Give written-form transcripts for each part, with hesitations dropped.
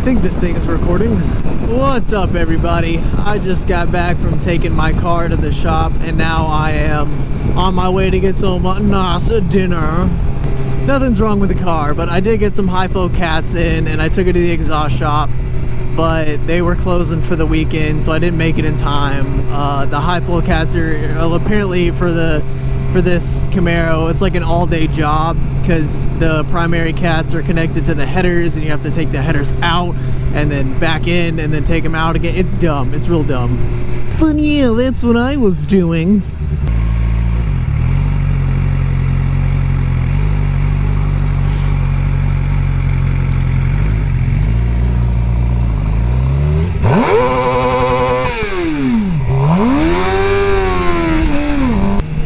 think this thing is recording. What's up, everybody? I just got back from taking my car to the shop, and now I am on my way to get some nice dinner. Nothing's wrong with the car, but I did get some high flow cats in, and I took it to the exhaust shop, but they were closing for the weekend, so I didn't make it in time. The high flow cats are apparently for this Camaro, it's like an all-day job because the primary cats are connected to the headers, and you have to take the headers out and then back in and then take them out again. It's dumb. It's real dumb. But yeah, that's what I was doing.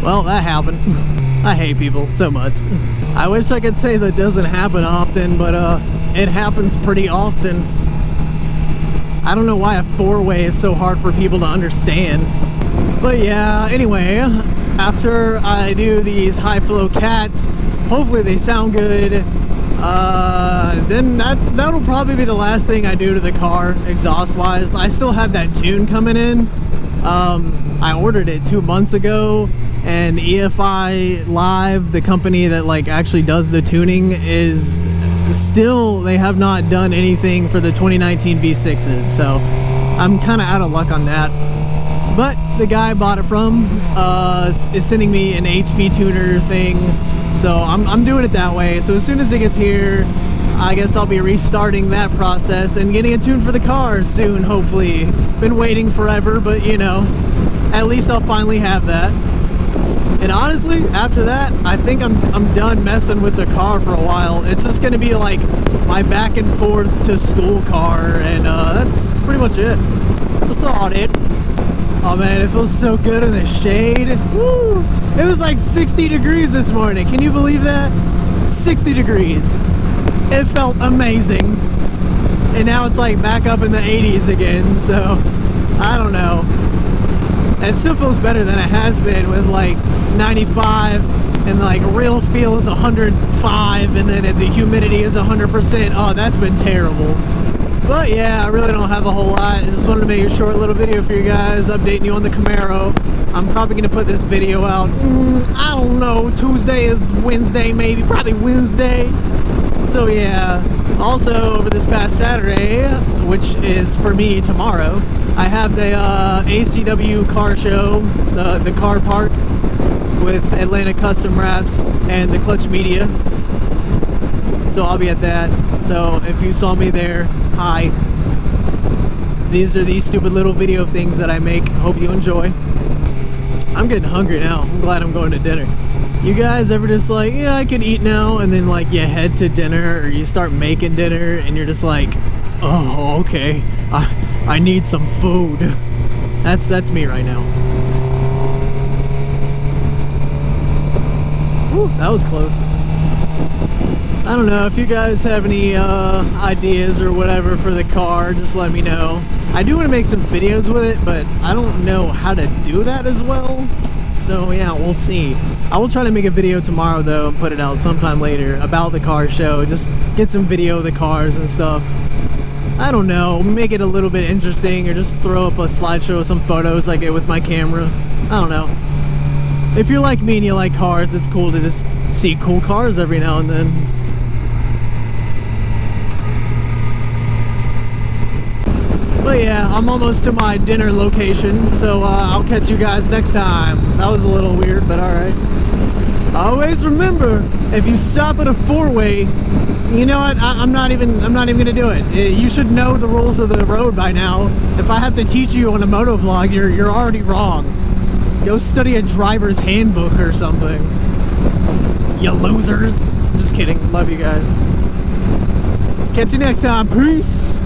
Well, that happened. I hate people so much. I wish I could say that doesn't happen often, but it happens pretty often. I don't know why a four-way is so hard for people to understand. But yeah, anyway, after I do these high-flow cats, hopefully they sound good, then that'll probably be the last thing I do to the car, exhaust-wise. I still have that tune coming in. I ordered it 2 months ago, and EFI Live, the company that like actually does the tuning, is still, they have not done anything for the 2019 V6s, so I'm kind of out of luck on that. But the guy I bought it from is sending me an HP tuner thing, so I'm doing it that way. So as soon as it gets here, I guess I'll be restarting that process and getting a tune for the car soon, hopefully. Been waiting forever, but you know, at least I'll finally have that. And honestly, after that, I think I'm done messing with the car for a while. It's just gonna be like my back and forth to school car, and that's pretty much it. That's all it. Oh man, it feels so good in the shade. Woo! It was like 60 degrees this morning. Can you believe that? 60 degrees. It felt amazing. And now it's like back up in the 80s again, so I don't know. It still feels better than it has been with like 95, and like real feel is 105, and then the humidity is 100%. Oh, that's been terrible. But yeah, I really don't have a whole lot. I just wanted to make a short little video for you guys, updating you on the Camaro. I'm probably going to put this video out, I don't know, Tuesday is Wednesday, maybe, probably Wednesday. So yeah, also over this past Saturday, which is for me tomorrow, I have the ACW car show, the car park with Atlanta Custom Wraps and the Clutch Media. So I'll be at that. So if you saw me there, hi. These are these stupid little video things that I make. Hope you enjoy. I'm getting hungry now. I'm glad I'm going to dinner. You guys ever just like, yeah, I can eat now, and then like you head to dinner or you start making dinner and you're just like, oh, okay, I need some food. That's me right now. Whew, that was close. I don't know, if you guys have any ideas or whatever for the car, just let me know. I do want to make some videos with it, but I don't know how to do that as well. So yeah, we'll see. I will try to make a video tomorrow though and put it out sometime later about the car show. Just get some video of the cars and stuff. I don't know, make it a little bit interesting, or just throw up a slideshow of some photos I get with my camera. I don't know. If you're like me and you like cars, it's cool to just see cool cars every now and then. But yeah, I'm almost to my dinner location, so I'll catch you guys next time. That was a little weird, but alright. Always remember, if you stop at a four-way, you know what, I'm not even gonna do it. You should know the rules of the road by now. If I have to teach you on a motovlog, you're already wrong. Go study a driver's handbook or something. You losers. I'm just kidding. Love you guys. Catch you next time. Peace.